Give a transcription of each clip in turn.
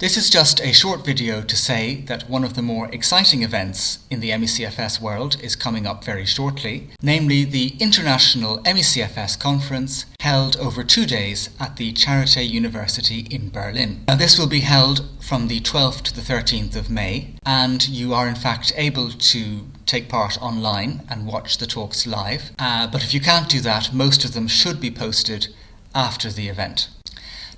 This is just a short video to say that one of the more exciting events in the ME-CFS world is coming up very shortly, namely the International ME-CFS Conference held over 2 days at the Charité University in Berlin. Now, this will be held from the 12th to the 13th of May, and you are in fact able to take part online and watch the talks live. But if you can't do that, most of them should be posted after the event.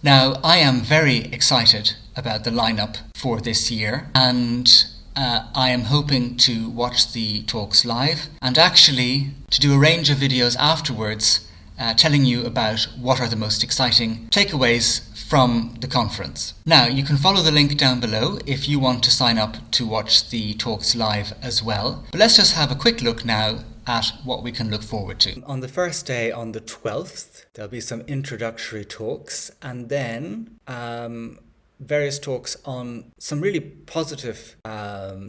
Now, I am very excited about the lineup for this year, and I am hoping to watch the talks live and actually to do a range of videos afterwards telling you about what are the most exciting takeaways from the conference. Now, you can follow the link down below if you want to sign up to watch the talks live as well. But let's just have a quick look now at what we can look forward to. On the first day, on the 12th, there'll be some introductory talks, and then various talks on some really positive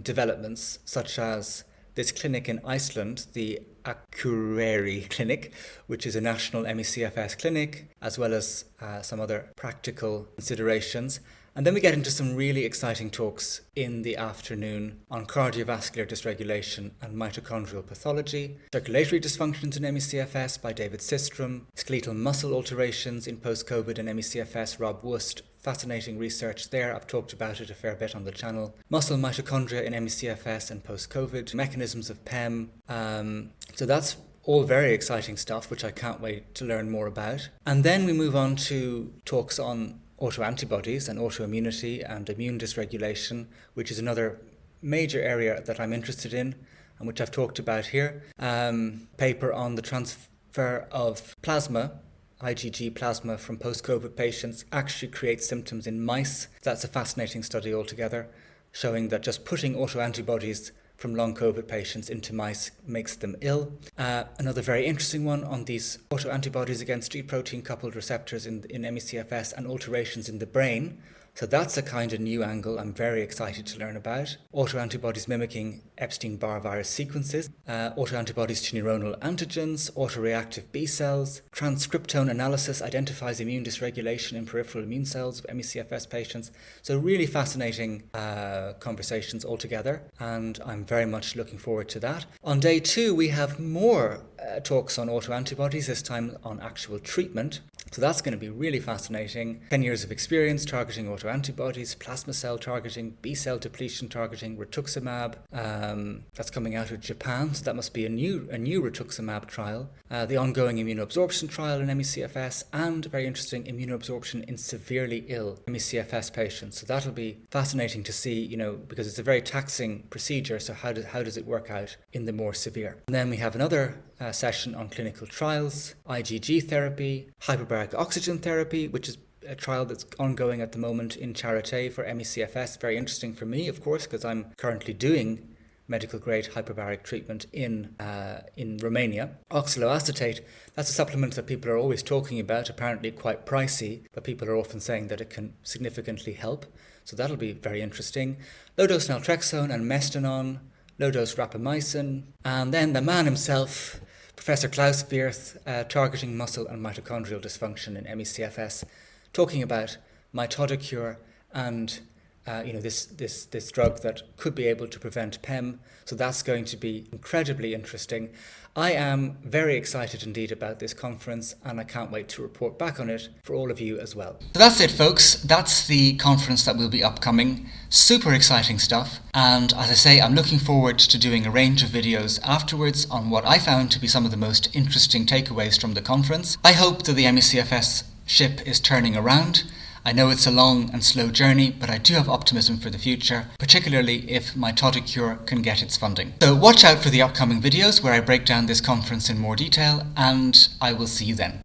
developments, such as this clinic in Iceland, the Akureyri Clinic, which is a national ME-CFS clinic, as well as some other practical considerations. And then we get into some really exciting talks in the afternoon on cardiovascular dysregulation and mitochondrial pathology, circulatory dysfunctions in ME-CFS by David Sistrom, skeletal muscle alterations in post-COVID and ME-CFS, Rob Wust. Fascinating research there. I've talked about it a fair bit on the channel. Muscle mitochondria in ME-CFS and post-COVID, mechanisms of PEM. So that's all very exciting stuff, which I can't wait to learn more about. And then we move on to talks on autoantibodies and autoimmunity and immune dysregulation, which is another major area that I'm interested in and which I've talked about here. Paper on the transfer of plasma, IgG plasma from post-COVID patients actually creates symptoms in mice. That's a fascinating study altogether, showing that just putting autoantibodies from long COVID patients into mice makes them ill. Another very interesting one on these autoantibodies against G protein coupled receptors in ME-CFS and alterations in the brain. So that's a kind of new angle I'm very excited to learn about. Autoantibodies mimicking Epstein-Barr virus sequences, autoantibodies to neuronal antigens, autoreactive B cells, transcriptome analysis identifies immune dysregulation in peripheral immune cells of ME-CFS patients. So really fascinating conversations altogether, and I'm very much looking forward to that. On day 2, we have more talks on autoantibodies, this time on actual treatment. So that's going to be really fascinating. 10 years of experience targeting autoantibodies, plasma cell targeting, B cell depletion targeting, rituximab. That's coming out of Japan, so that must be a new rituximab trial. The ongoing immunoabsorption trial in ME-CFS, and very interesting immunoabsorption in severely ill ME-CFS patients. So that'll be fascinating to see, because it's a very taxing procedure. So how does it work out in the more severe? And then we have another session on clinical trials, IgG therapy, hyperbaric oxygen therapy, which is a trial that's ongoing at the moment in Charité for ME-CFS. Very interesting for me, of course, because I'm currently doing medical grade hyperbaric treatment in Romania. Oxaloacetate, that's a supplement that people are always talking about, apparently quite pricey, but people are often saying that it can significantly help. So that'll be very interesting. Low-dose naltrexone and mestinon, low-dose rapamycin, and then the man himself, Professor Klaus Wirth, targeting muscle and mitochondrial dysfunction in ME-CFS, talking about mitodocure and this drug that could be able to prevent PEM. So that's going to be incredibly interesting. I am very excited indeed about this conference, and I can't wait to report back on it for all of you as well. So that's it, folks. That's the conference that will be upcoming. Super exciting stuff. And as I say, I'm looking forward to doing a range of videos afterwards on what I found to be some of the most interesting takeaways from the conference. I hope that the ME-CFS ship is turning around. I know it's a long and slow journey, but I do have optimism for the future, particularly if mitodocure can get its funding. So watch out for the upcoming videos where I break down this conference in more detail, and I will see you then.